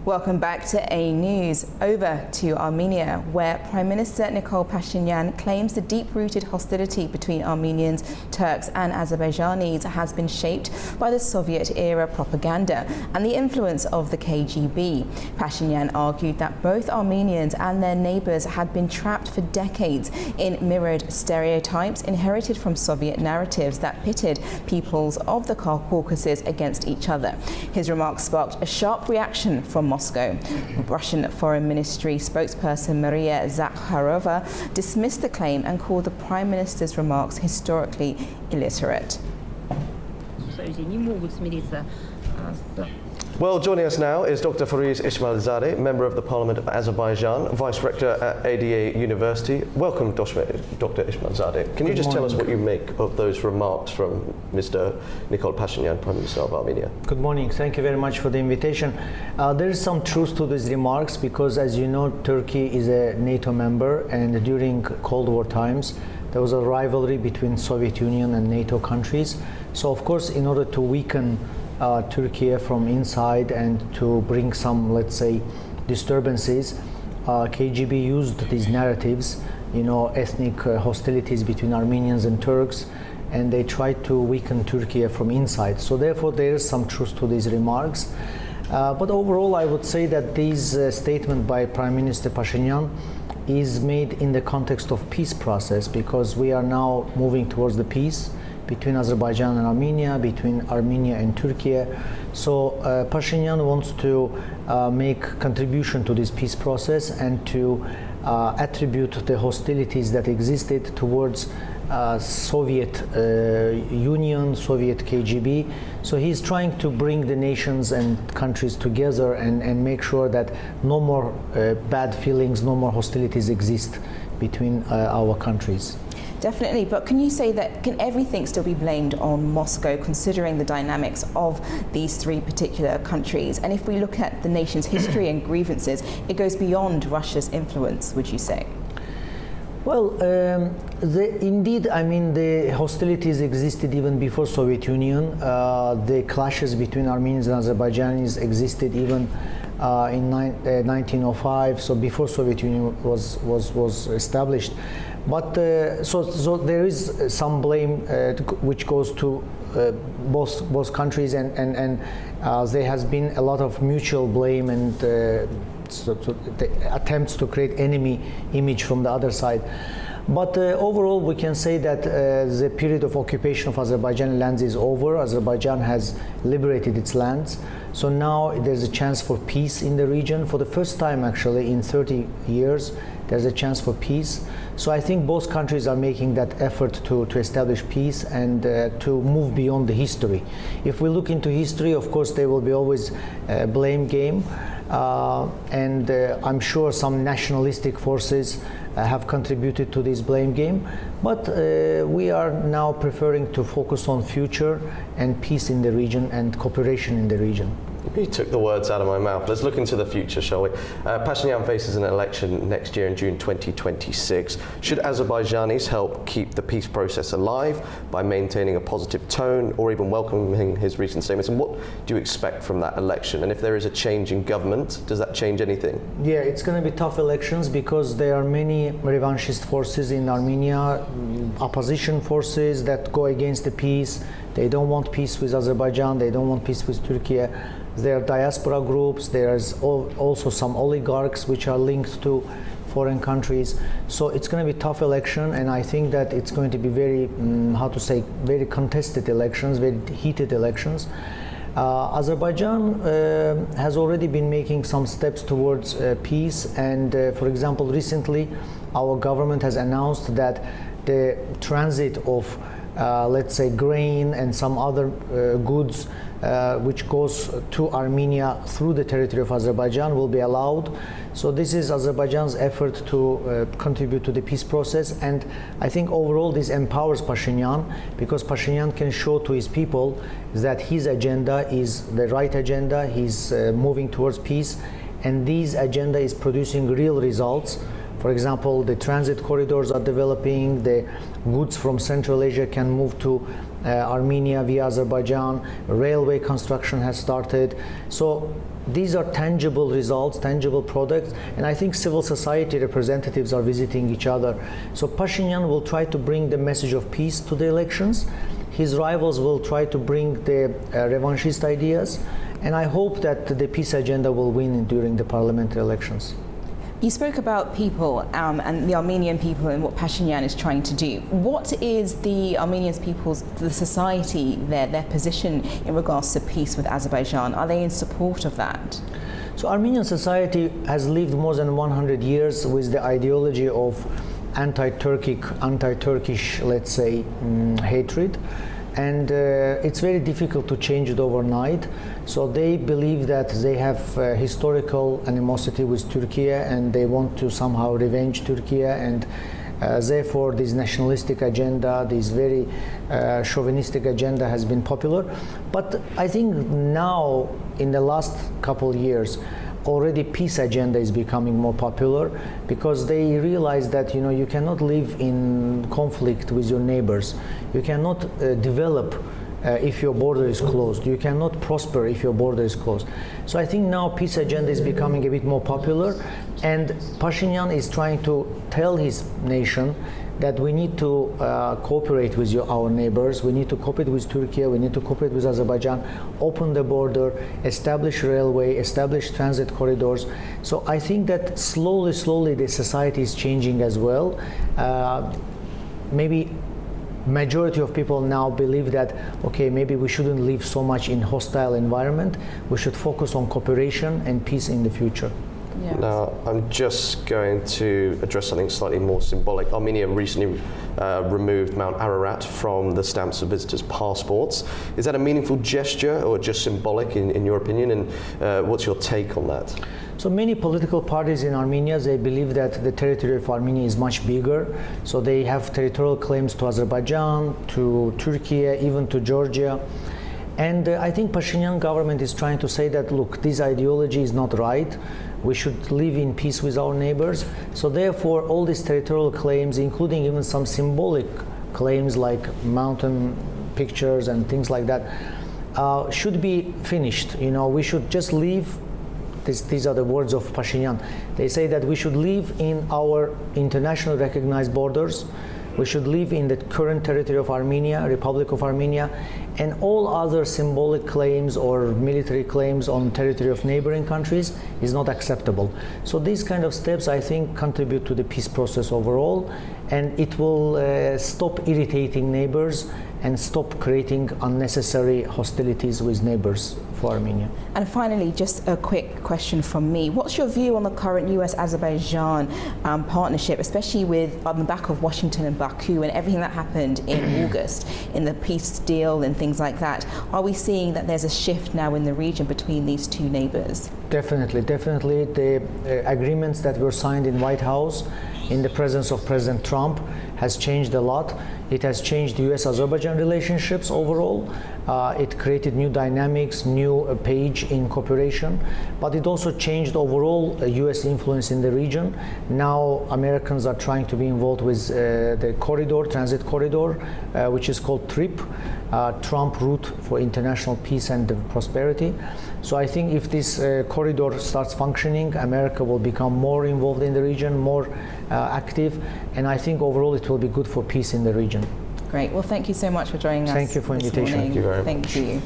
Welcome back to A News. Over to Armenia, where Prime Minister Nikol Pashinyan claims the deep-rooted hostility between Armenians, Turks and Azerbaijanis has been shaped by the Soviet-era propaganda and the influence of the KGB. Pashinyan argued that both Armenians and their neighbours had been trapped for decades in mirrored stereotypes inherited from Soviet narratives that pitted peoples of the Caucasus against each other. His remarks sparked a sharp reaction from Moscow. Russian Foreign Ministry spokesperson Maria Zakharova dismissed the claim and called the Prime Minister's remarks historically illiterate. Well, joining us now is Dr. Fariz Ismailzadeh, Member of the Parliament of Azerbaijan, Vice Rector at ADA University. Welcome, Dr. Ismailzadeh. Can you just tell us what you make of those remarks from Mr. Nikol Pashinyan, Prime Minister of Armenia? Good morning. Thank you very much for the invitation. There is some truth to these remarks because, as you know, Turkey is a NATO member, and during Cold War times, there was a rivalry between Soviet Union and NATO countries. So, of course, in order to weaken Turkey from inside and to bring some, let's say, disturbances, KGB used these narratives, ethnic hostilities between Armenians and Turks, and they tried to weaken Turkey from inside. So therefore there is some truth to these remarks. But overall I would say that this statement by Prime Minister Pashinyan is made in the context of peace process, because we are now moving towards the peace between Azerbaijan and Armenia, between Armenia and Turkey. So Pashinyan wants to make contribution to this peace process and to attribute the hostilities that existed towards Soviet Union, Soviet KGB. So he's trying to bring the nations and countries together and make sure that no more bad feelings, no more hostilities exist between our countries. Definitely, but can you say that can everything still be blamed on Moscow, considering the dynamics of these three particular countries? And if we look at the nation's history and grievances, it goes beyond Russia's influence, would you say? Well, indeed, I mean, the hostilities existed even before Soviet Union. The clashes between Armenians and Azerbaijanis existed even in 1905, so before Soviet Union was established. But so there is some blame which goes to both countries, and there has been a lot of mutual blame and the attempts to create enemy image from the other side. But overall, we can say that the period of occupation of Azerbaijani lands is over. Azerbaijan has liberated its lands. So now there's a chance for peace in the region. For the first time, actually, in 30 years, there's a chance for peace. So I think both countries are making that effort to establish peace and to move beyond the history. If we look into history, of course, there will be always a blame game. And I'm sure some nationalistic forces have contributed to this blame game, but we are now preferring to focus on future and peace in the region and cooperation in the region. You took the words out of my mouth. Let's look into the future, shall we? Pashinyan faces an election next year in June 2026. Should Azerbaijanis help keep the peace process alive by maintaining a positive tone or even welcoming his recent statements? And what do you expect from that election? And if there is a change in government, does that change anything? Yeah, it's going to be tough elections because there are many revanchist forces in Armenia, opposition forces that go against the peace. They don't want peace with Azerbaijan, they don't want peace with Turkey. There are diaspora groups, there's also some oligarchs which are linked to foreign countries. So it's going to be a tough election, and I think that it's going to be very, very contested elections, very heated elections. Azerbaijan has already been making some steps towards peace, and for example, recently our government has announced that the transit of let's say grain and some other goods which goes to Armenia through the territory of Azerbaijan will be allowed. So this is Azerbaijan's effort to contribute to the peace process, and I think overall this empowers Pashinyan, because Pashinyan can show to his people that his agenda is the right agenda, he's moving towards peace, and this agenda is producing real results. For example, the transit corridors are developing, the goods from Central Asia can move to Armenia via Azerbaijan. Railway construction has started. So these are tangible results, tangible products, and I think civil society representatives are visiting each other. So Pashinyan will try to bring the message of peace to the elections. His rivals will try to bring the revanchist ideas, and I hope that the peace agenda will win during the parliamentary elections. You spoke about people and the Armenian people and what Pashinyan is trying to do. What is the Armenian people's, the society, their position in regards to peace with Azerbaijan? Are they in support of that? So Armenian society has lived more than 100 years with the ideology of anti-Turkish, let's say, hatred. And it's very difficult to change it overnight. So they believe that they have historical animosity with Turkey and they want to somehow revenge Turkey, and therefore this nationalistic agenda, this very chauvinistic agenda has been popular. But I think now, in the last couple of years, already peace agenda is becoming more popular, because they realize that you cannot live in conflict with your neighbors. You cannot develop if your border is closed. You cannot prosper if your border is closed. So I think now peace agenda is becoming a bit more popular, and Pashinyan is trying to tell his nation that we need to cooperate with our neighbors. We need to cooperate with Turkey. We need to cooperate with Azerbaijan, open the border, establish railway, establish transit corridors. So I think that slowly the society is changing as well. Maybe majority of people now believe that, okay, maybe we shouldn't live so much in hostile environment. We should focus on cooperation and peace in the future. Yes. Now, I'm just going to address something slightly more symbolic. Armenia recently removed Mount Ararat from the stamps of visitors' passports. Is that a meaningful gesture or just symbolic in your opinion? And what's your take on that? So many political parties in Armenia, they believe that the territory of Armenia is much bigger. So they have territorial claims to Azerbaijan, to Turkey, even to Georgia. And I think Pashinyan government is trying to say that, look, this ideology is not right. We should live in peace with our neighbors. So therefore, all these territorial claims, including even some symbolic claims like mountain pictures and things like that, should be finished. We should just live. These are the words of Pashinyan. They say that we should live in our internationally recognized borders. We should live in the current territory of Armenia, Republic of Armenia, and all other symbolic claims or military claims on territory of neighboring countries is not acceptable. So these kind of steps, I think, contribute to the peace process overall, and it will stop irritating neighbors and stop creating unnecessary hostilities with neighbors for Armenia. And finally, just a quick question from me. What's your view on the current US-Azerbaijan partnership, especially on the back of Washington and Baku and everything that happened in August in the peace deal and things like that? Are we seeing that there's a shift now in the region between these two neighbors? Definitely. The agreements that were signed in White House in the presence of President Trump has changed a lot. It has changed US-Azerbaijan relationships overall. It created new dynamics, new page in cooperation, but it also changed overall US influence in the region. Now Americans are trying to be involved with the transit corridor, which is called TRIP, Trump Route for International Peace and Prosperity. So I think if this corridor starts functioning, America will become more involved in the region, more active, and I think overall it will be good for peace in the region. Great. Well, thank you so much for joining us. Thank you for the invitation. Morning. Thank you very much. Thank you.